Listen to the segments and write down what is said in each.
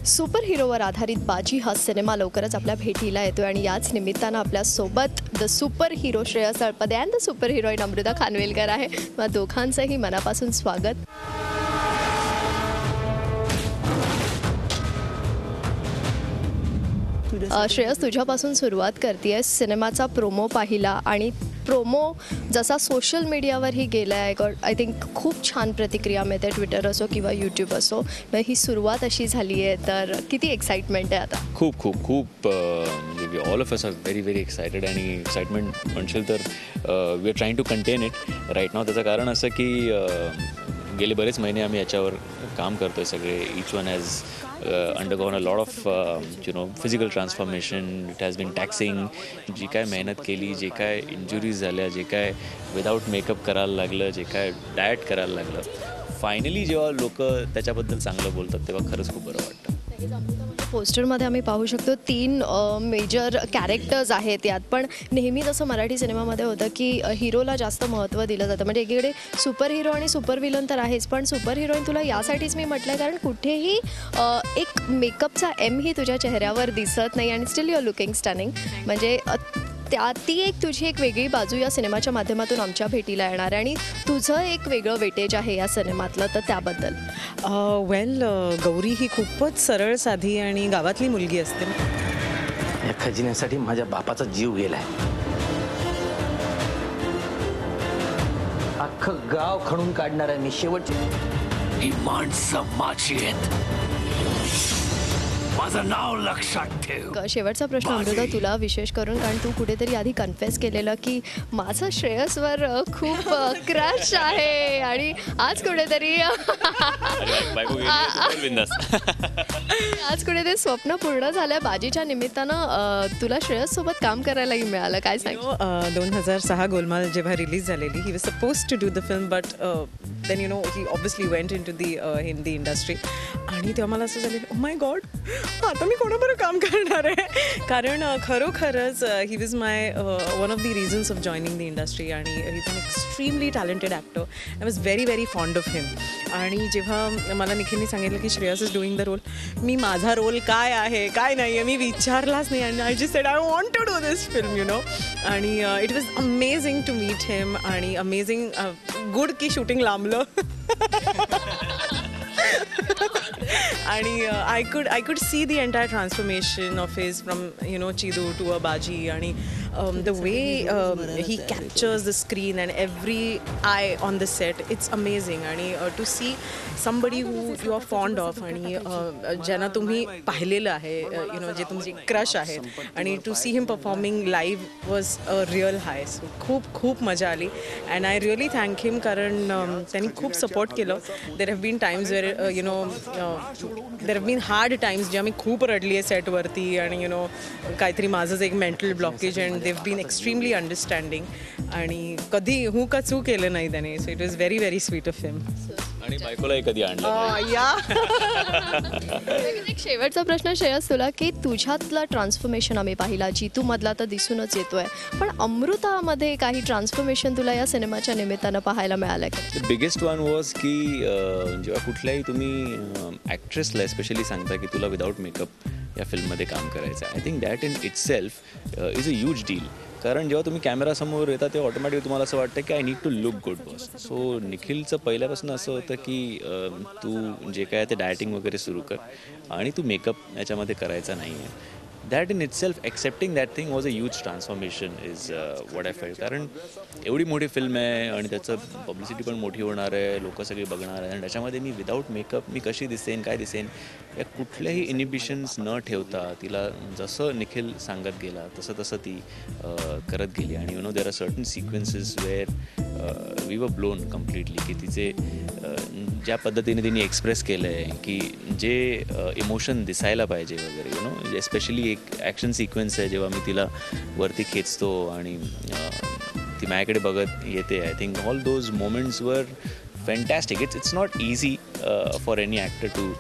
Super हिरोवर आधारित बाजी हा cinema लवकरच आपल्या भेटीला येतोय आणि याच निमित्तानं आपल्यासोबत the super hero Shreyas Talpade and the super heroine Amruta Khanvilkar आहे. मग दोघांचंही मनापासून स्वागत. श्रेयस, तुझ्यापासून सुरुवात करतेय. सिनेमाचा प्रोमो पाहिला आणि प्रोमो जसा सोशल मीडियावरही गेला आहे, आय थिंक खूप छान प्रतिक्रिया मिळते, ट्विटर असो किंवा यूट्यूब असो. मग ही सुरुवात अशी झाली आहे, तर किती एक्साइटमेंट आहे आता? खूप खूप खूप म्हणजे all of us are very very excited. आणि एक्साइटमेंट म्हणशील तर we are trying to contain it right now. त्याचं कारण असं की गेले बरेच महिने आम्ही याच्यावर काम करतो आहे सगळे. Each one has undergone a lot of physical transformation. It has been taxing. जी काय मेहनत केली, जे काय इंजुरीज झाल्या, जे काय विदाऊट मेकअप करायला लागलं, जे काय डाएट करायला लागलं, फायनली जेव्हा लोक त्याच्याबद्दल चांगलं बोलतात तेव्हा खरंच खूप बरं वाटतं. पोस्टरमध्ये आम्ही पाहू शकतो 3 मेजर कॅरेक्टर्स आहेत यात. पण नेहमी जसं मराठी सिनेमामध्ये होतं की हिरोला जास्त महत्त्व दिलं जातं. म्हणजे एकीकडे सुपर हिरो आणि सुपर विलन तर आहेच, पण सुपर हिरोईन तुला यासाठीच मी म्हटलं कारण कुठेही एक मेकअपचा ही तुझ्या चेहऱ्यावर दिसत नाही आणि still you are looking stunning. म्हणजे ती एक तुझी एक वेगळी बाजू या सिनेमाच्या माध्यमातून आमच्या भेटीला येणार आहे आणि तुझं एक वेगळं वेटेज आहे या सिनेमातलं, तर त्याबद्दल. वेल, गौरी ही खूपच सरळ साधी आणि गावातली मुलगी असते. या खजिन्यासाठी माझ्या बापाचा जीव गेलाय. अख्खं गाव खणून काढणार आहे मी शेवटची. ही माणसं माझी आहेत, माझं नाव लक्षात ठेव. शेवटचा प्रश्न अमृता तुला विशेष करून, कारण तू कुठेतरी आधी कन्फेस केलेलं की माझं श्रेयसवर खूप क्रश आहे आणि आज कुठेतरी स्वप्न पूर्ण झालं. बाजीच्या निमित्तानं तुला श्रेयस सोबत काम करायलाही मिळालं. काय सांग? 2006 गोलमाल जेव्हा रिलीज झालेली, he was suppose to do the film, but then he obviously went into the Hindi industry. आणि तेव्हा मला असं झालं, ओ माय गॉड, आता मी कोणाबरोबर काम करणार आहे. कारण खरोखरच he was my one of the reasons of joining the industry. आणि he is an extremely talented actor. I was very very fond of him. आणि जेव्हा मला निखिलने सांगितलं की Shreyas is doing the role, मी माझा रोल काय आहे काय नाही आहे मी विचारलाच नाही. आणि I just said I want to do this film आणि it was amazing to meet him. आणि अमेझिंग गुड की शूटिंग लांबलं. आणि I could see the entire transformation of his from Chidu to a Baji. आणि the way he captures the screen and every eye on the set, it's amazing. आणि to see somebody who you are fond of आणि ज्यांना तुम्ही पाहिलेलं आहे, जे तुमचे crush आहेत, आणि to see him performing live was a real high. So खूप मजा आली. and I really thank him कारण त्यांनी खूप सपोर्ट केलं. there have been times where there have been hard times जेव्हा मी खूप रडली आहे सेटवरती आणि काहीतरी माझंच एक mental blockage. And they have been extremely understanding आणि कधी का चूक केलं नाही त्याने. So it was very very sweet of him. आणि बायकोलाही कधी आणलं. एक शेवटचा प्रश्न श्रेयस तुला, की तुझ्यातला ट्रान्सफॉर्मेशन आम्ही पाहिला, जितूमधला तर दिसूनच येतोय, पण अमृतामध्ये काही ट्रान्सफॉर्मेशन तुला या सिनेमाच्या निमित्तानं पाहायला मिळालं का? द बिगेस्ट वन वॉज की जेव्हा कुठल्याही तुम्ही ॲक्ट्रेसला स्पेशली सांगता की तुला विदाऊट मेकअप या फिल्ममध्ये काम करायचं आहे, I think that in it self is a huge deal. कारण जेव्हा तुम्ही कॅमेरासमोर येता तेव्हा ऑटोमॅटिक तुम्हाला असं वाटतं की I need to look good boss. So निखिलचं पहिल्यापासून असं होतं की तू जे काय ते डायटिंग वगैरे सुरू कर आणि तू मेकअप याच्यामध्ये करायचा नाही आहे. That in itself accepting that thing was a huge transformation is what I felt. कारण एवढी मोठी फिल्म आहे आणि त्याचं पब्लिसिटी पण मोठी होणार आहे, लोक सगळी बघणार आहे, आणि त्याच्यामध्ये मी विदाऊट मेकअप मी कशी दिसेन काय दिसेन या कुठल्याही इनिबिशन्स न ठेवता तिला जसं निखिल सांगत गेला तसं ती करत गेली. आणि there are certain sequences where we were blown completely की तिचे ज्या पद्धतीने तिने एक्सप्रेस केलं आहे की जे इमोशन दिसायला पाहिजे वगैरे. एस्पेशली एक ॲक्शन सिक्वेन्स आहे जेव्हा मी तिला वरती खेचतो आणि ती माझ्याकडे बघत येते. I think all those moments were fantastic. It's not easy for any actor to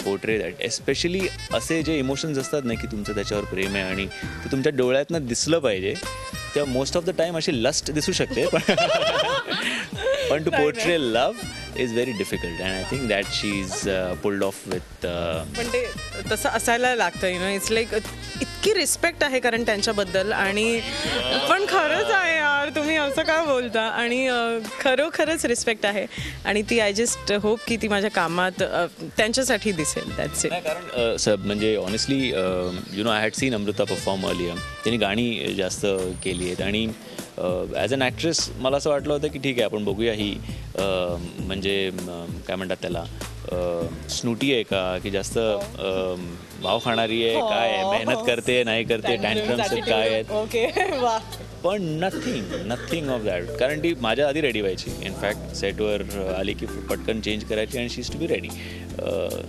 portray that. Especially असे जे इमोशन्स असतात ना की तुमचं त्याच्यावर प्रेम आहे आणि ते तुमच्या डोळ्यातनं दिसलं पाहिजे, तेव्हा मोस्ट ऑफ द टाईम अशी लस्ट दिसू शकते, पण to portray love is very difficult and I think that she is pulled off with पण ते तसं असायला लागतं इट्स लाईक इतकी रिस्पेक्ट आहे कारण त्यांच्याबद्दल आणि पण खरंच आहे यार तुम्ही असं का बोलता आणि खरोखरच रिस्पेक्ट आहे आणि ती आय जस्ट होप की ती माझ्या कामात त्यांच्यासाठी दिसेल दॅट्स इट. कारण म्हणजे honestly I had seen Amruta perform earlier. त्यांनी गाणी जास्त केली आहेत आणि ॲज अन ॲक्ट्रेस मला असं वाटलं होतं की ठीक आहे आपण बघूया ही म्हणजे काय म्हणतात त्याला स्नूटी आहे का की जास्त भाव खाणारी आहे काय आहे मेहनत करते नाही करते टँट्रम्स काय आहेत ओके वा. पण नथिंग ऑफ दॅट. कारण ती माझ्या आधी रेडी व्हायची. इनफॅक्ट सेटवर आली की पटकन चेंज करायची आणि she is to be ready.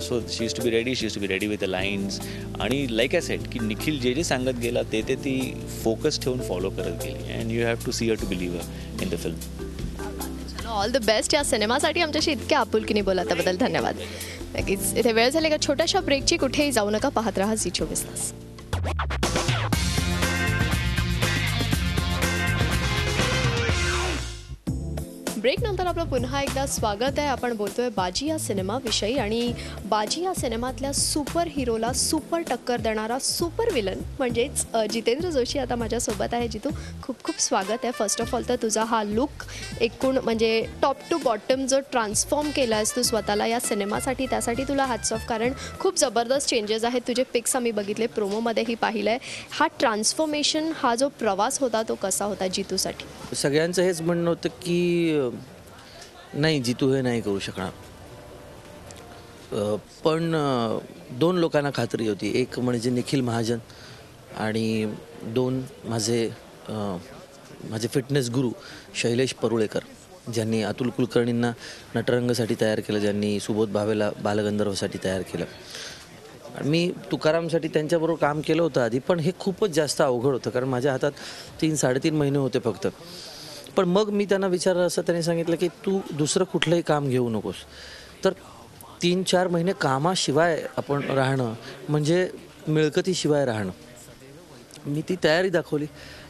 So she is to be ready with the lines. आणि लाईक आय सेट की निखिल जे सांगत गेला ते ती फोकस ठेवून फॉलो करत गेली and you have to see her to believe in the film. All the best या सिनेमासाठी आमच्याशी इतक्या आपुलकीने बोला त्याबद्दल धन्यवाद. नक्कीच इथे वेळ झाली का छोट्याशा ब्रेकची. कुठेही जाऊ नका, पाहत राहा झी24 तास. ब्रेक नंतर आपलं पुन्हा एकदा स्वागत आहे. आपण बोलतोय बाजी या सिनेमाविषयी आणि बाजी या सिनेमातल्या सुपर हिरोला सुपर टक्कर देणारा सुपर विलन म्हणजेच जितेंद्र जोशी आता माझ्यासोबत आहे. जितू खूप खूप स्वागत आहे. फर्स्ट ऑफ ऑल तर तुझा हा लुक एकूण म्हणजे टॉप टू बॉटम जो ट्रान्सफॉर्म केला आहेस तू स्वतःला या सिनेमासाठी त्यासाठी तुला हॅट्स ऑफ. कारण खूप जबरदस्त चेंजेस आहेत. तुझे पिक्स आम्ही बघितले, प्रोमोमध्येही पाहिलं आहे. हा ट्रान्सफॉर्मेशन हा जो प्रवास होता तो कसा होता जितूसाठी? सगळ्यांचं हेच म्हणणं होतं की नाही जितू हे नाही करू शकणार. पण दोन लोकांना खात्री होती. एक म्हणजे निखिल महाजन आणि दोन माझे फिटनेस गुरु शैलेश परुळेकर, ज्यांनी अतुल कुलकर्णींना नटरंगसाठी तयार केलं, ज्यांनी सुबोध भावेला बालगंधर्वसाठी तयार केलं. मी तुकारामसाठी त्यांच्याबरोबर काम केलं होतं आधी, पण हे खूपच जास्त अवघड होतं कारण माझ्या हातात 3-3.5 महिने होते फक्त. पण मग मी त्यांना विचारलं असं त्यांनी सांगितलं की तू दुसरं कुठलंही काम घेऊ नकोस. तर 3-4 महिने कामाशिवाय आपण राहणं म्हणजे मिळकतीशिवाय राहणं. मी ती तयारी दाखवली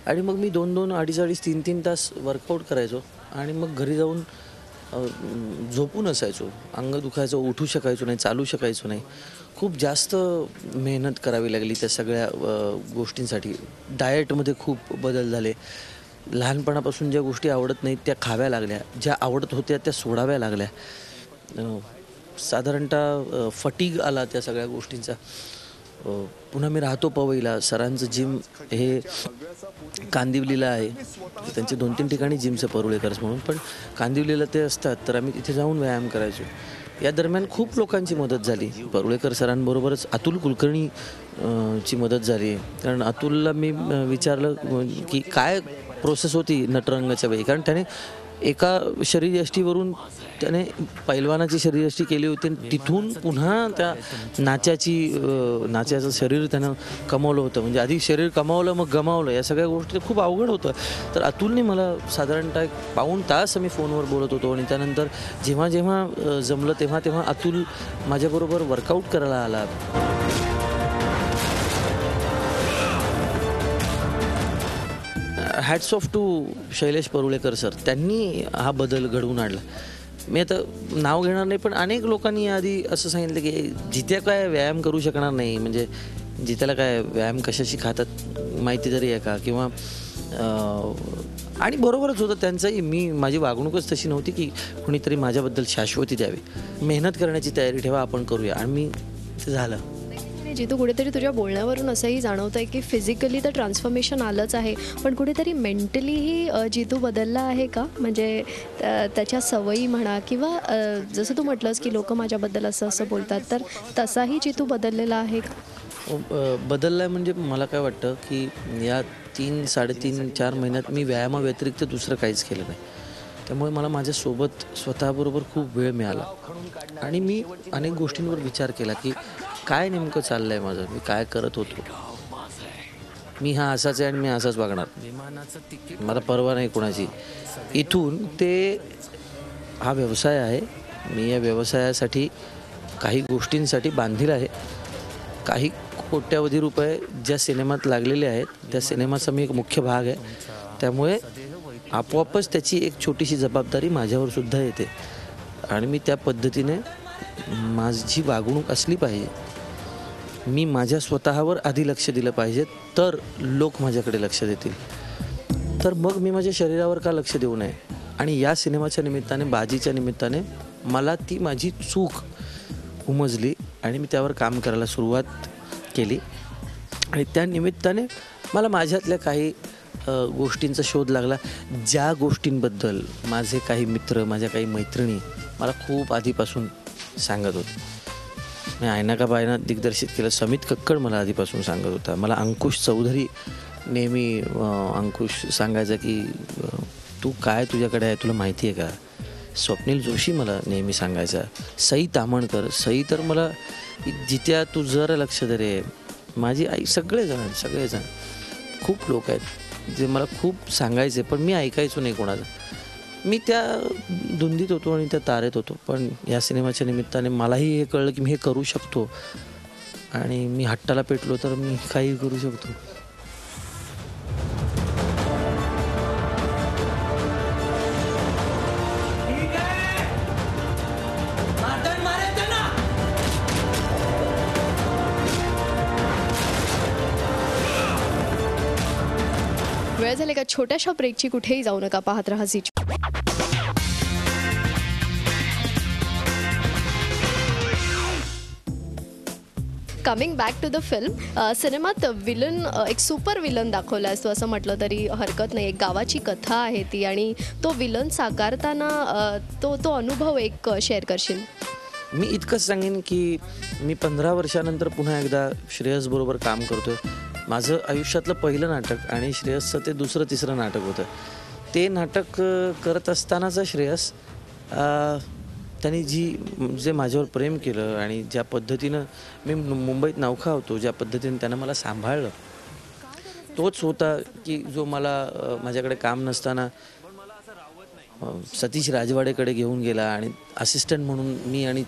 आणि मग मी 2-2, 2.5, 3-3 तास वर्कआउट करायचो आणि मग घरी जाऊन झोपून असायचो. अंग दुखायचं, उठू शकायचो नाही, चालू शकायचो नाही. खूप जास्त मेहनत करावी लागली त्या सगळ्या गोष्टींसाठी. डाएटमध्ये खूप बदल झाले. लहानपणापासून ज्या गोष्टी आवडत नाहीत त्या खाव्या लागल्या, ज्या आवडत होत्या त्या सोडाव्या लागल्या. साधारणतः फटीग आला त्या सगळ्या गोष्टींचा. पुन्हा मी राहतो पवईला. सरांचं जिम हे कांदिवलीला आहे. त्यांचे 2-3 ठिकाणी जिम्स आहे परुळेकर्स म्हणून, पण कांदिवलीला ते असतात तर आम्ही तिथे जाऊन व्यायाम करायचो. या दरम्यान खूप लोकांची मदत झाली. परुळेकर सरांबरोबरच अतुल कुलकर्णी ची मदत झाली. कारण अतुलला मी विचारलं की काय प्रोसेस होती नटरंगाच्या वेळी, कारण त्याने एका शरीरयष्टीवरून त्याने पैलवानाची शरीरयष्टी केली होती. तिथून पुन्हा त्या नाच्याचं शरीर त्यानं कमावलं होतं. म्हणजे आधी शरीर कमावलं मग गमावलं, या सगळ्या गोष्टी खूप अवघड होतं. तर अतुलने मला साधारणतः 1 तास आम्ही फोनवर बोलत होतो आणि त्यानंतर जेव्हा जेव्हा जमलं तेव्हा अतुल माझ्याबरोबर वर्कआउट करायला आला. Hats off to Shailesh Parulekar sir. त्यांनी हा बदल घडवून आणला. मी आता नाव घेणार नाही, पण अनेक लोकांनी आधी असं सांगितलं की जित्या काय व्यायाम करू शकणार नाही, म्हणजे जित्याला काय व्यायाम कशाशी खातात माहिती तरी आहे का, किंवा आणि बरोबरच होतं त्यांचंही. माझी वागणूकच तशी नव्हती की कुणीतरी माझ्याबद्दल शाश्वती द्यावी. मेहनत करण्याची तयारी ठेवा, आपण करूया, आणि मी ते झालं. जितू कुठेतरी तुझ्या बोलण्यावरून असंही जाणवतं आहे की फिजिकली तर ट्रान्सफॉर्मेशन आलंच आहे, पण कुठेतरी मेंटलीही जितू बदलला आहे का? म्हणजे त्याच्या सवयी म्हणा किंवा जसं तू म्हटलंस की लोक माझ्याबद्दल असं बोलतात, तर तसाही जितू बदललेला आहे का? बदलला आहे म्हणजे मला काय वाटतं की या 3-3.5-4 महिन्यात मी व्यायामाव्यतिरिक्त दुसरं काहीच केलं नाही. त्यामुळे मला माझ्यासोबत स्वतःबरोबर खूप वेळ मिळाला आणि मी अनेक गोष्टींवर विचार केला की काय नेमकं चाललं आहे माझं, मी काय करत होतो. मी हा असाच आहे आणि मी असाच वागणार, मला परवा नाही कोणाची. इथून ते हा व्यवसाय आहे. मी या व्यवसायासाठी काही गोष्टींसाठी बांधील आहे. काही कोट्यावधी रुपये ज्या सिनेमात लागलेले आहेत त्या सिनेमाचा मी एक मुख्य भाग आहे. त्यामुळे आपोआपच त्याची एक छोटीशी जबाबदारी माझ्यावर सुद्धा येते. आणि मी त्या पद्धतीने माझी वागणूक असली पाहिजे. मी माझ्या स्वतःवर आधी लक्ष दिलं पाहिजे, तर लोक माझ्याकडे लक्ष देतील. तर मग मी माझ्या शरीरावर का लक्ष देऊ नये. आणि या सिनेमाच्या निमित्ताने, बाजीच्या निमित्ताने मला ती माझी चूक उमजली आणि मी त्यावर काम करायला सुरुवात केली. आणि त्या निमित्ताने मला माझ्यातल्या काही गोष्टींचा शोध लागला, ज्या गोष्टींबद्दल माझे काही मित्र, माझ्या काही मैत्रिणी मला खूप आधीपासून सांगत होते. मी आयना का बायना दिग्दर्शित केलं, समित कक्कड मला आधीपासून सांगत होता. मला अंकुश चौधरी नेहमी अंकुश सांगायचा की तू काय तुझ्याकडे आहे तुला माहिती आहे का. स्वप्नील जोशी मला नेहमी सांगायचा. सई तामणकर, सई तर मला जित्या तू जरा लक्ष दे रे. माझी आई, सगळेजण खूप लोक आहेत जे मला खूप सांगायचे, पण मी ऐकायचो नाही कोणाचं. मी त्या धुंदीत होतो आणि त्या तारेत होतो. पण या सिनेमाच्या निमित्ताने मलाही हे कळलं की मी हे करू शकतो आणि मी हट्टाला पेटलो तर मी काही करू शकतो. वेळ झाली का छोट्याशा ब्रेकची. कुठेही जाऊ नका, पाहत राहा Zee. Coming back to the film, सिनेमात विलन, एक सुपर विलन दाखवला असतो असं म्हटलं तरी हरकत नाही. एक गावाची कथा आहे ती, आणि तो विलन साकारताना तो अनुभव एक शेअर करशील. मी इतकंच सांगेन की मी 15 वर्षानंतर पुन्हा एकदा श्रेयसबरोबर काम करतोय. माझं आयुष्यातलं पहिलं नाटक आणि श्रेयसचं ते दुसरं तिसरं नाटक होतं. ते नाटक करत असतानाचा श्रेयस, त्यांनी जे माझ्यावर प्रेम केलं आणि ज्या पद्धतीनं मी मुंबईत नवखा होतो, ज्या पद्धतीने त्यानं मला सांभाळलं, तोच होता की जो मला माझ्याकडे काम नसताना सतीश राजवाडेकडे घेऊन गेला आणि असिस्टंट म्हणून मी आणि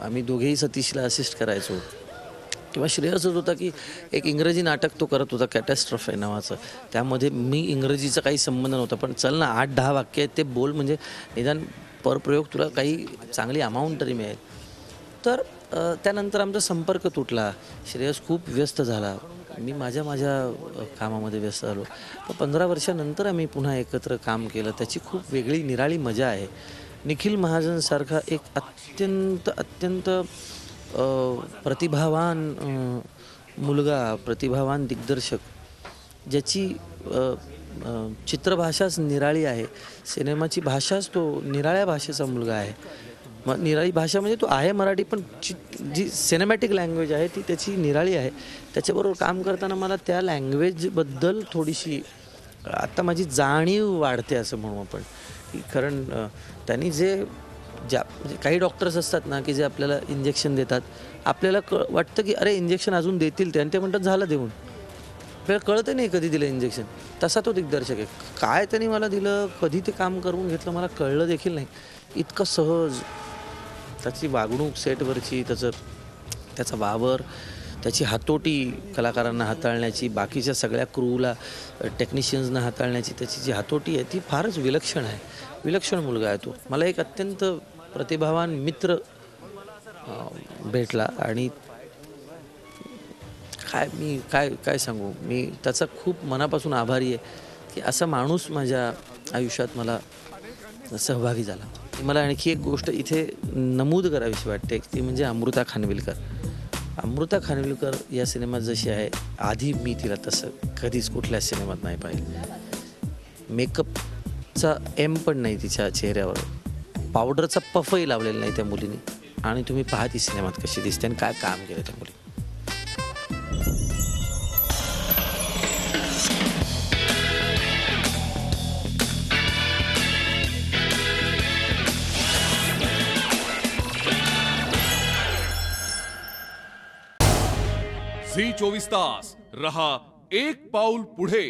आम्ही दोघेही सतीशला असिस्ट करायचो. किंवा श्रेयसच होता की एक इंग्रजी नाटक तो करत होता, कॅटॅस्ट्रॉफी नावाचं. त्यामध्ये मी इंग्रजीचा काही संबंध नव्हता, पण चल ना 8-10 वाक्य आहेत ते बोल, म्हणजे निदान परप्रयोग तुला काही चांगली अमाऊंट तरी मिळेल. तर त्यानंतर आमचा संपर्क तुटला. श्रेयस खूप व्यस्त झाला, मी माझ्या कामामध्ये व्यस्त झालो. 15 वर्षानंतर आम्ही पुन्हा एकत्र काम केलं. त्याची खूप वेगळी निराळी मजा आहे. निखिल महाजनसारखा एक अत्यंत प्रतिभावान मुलगा, प्रतिभावान दिग्दर्शक, ज्याची चित्रभाषाच निराळी आहे, सिनेमाची भाषाच तो निराळ्या भाषेचा मुलगा आहे. मग निराळी भाषा म्हणजे तो आहे मराठी, पण जी सिनेमॅटिक लँग्वेज आहे ती त्याची निराळी आहे. त्याच्याबरोबर काम करताना मला त्या लँग्वेजबद्दल थोडीशी आता माझी जाणीव वाढते असं म्हणू आपण. कारण त्यांनी म्हणजे काही डॉक्टर्स असतात ना की जे आपल्याला इंजेक्शन देतात, आपल्याला वाटतं की अरे इंजेक्शन अजून देतील ते, आणि ते म्हणतात झालं देऊन. आपल्याला कळतं नाही कधी दिलं इंजेक्शन. तसा तो दिग्दर्शक आहे. काय त्यांनी मला दिलं, कधी ते काम करून घेतलं मला कळलं देखील नाही. इतकं सहज त्याची वागणूक सेटवरची, त्याचा वावर, त्याची हातोटी कलाकारांना हाताळण्याची, बाकीच्या सगळ्या क्रूला, टेक्निशियन्सना हाताळण्याची त्याची जी हातोटी आहे ती फारच विलक्षण आहे. विलक्षण मुलगा आहे तो. मला एक अत्यंत प्रतिभावान मित्र भेटला आणि काय सांगू, मी त्याचा खूप मनापासून आभारी आहे की असा माणूस माझ्या आयुष्यात मला सहभागी झाला. मला आणखी एक गोष्ट इथे नमूद करावीशी वाटते, ती म्हणजे अमृता खानविलकर. अमृता खानविलकर या सिनेमात जशी आहे, आधी मी तिला तसं कधीच कुठल्या सिनेमात नाही पाहिलं. मेकअपचा एम पण नाही तिच्या चेहऱ्यावर, पावडरचा पफही लावलेला नाही त्या मुलीने. आणि तुम्ही पहा ती सिनेमात कशी दिसते आणि काय काम केलं त्या मुली. झी 24 तास रहा एक पाऊल पुढे.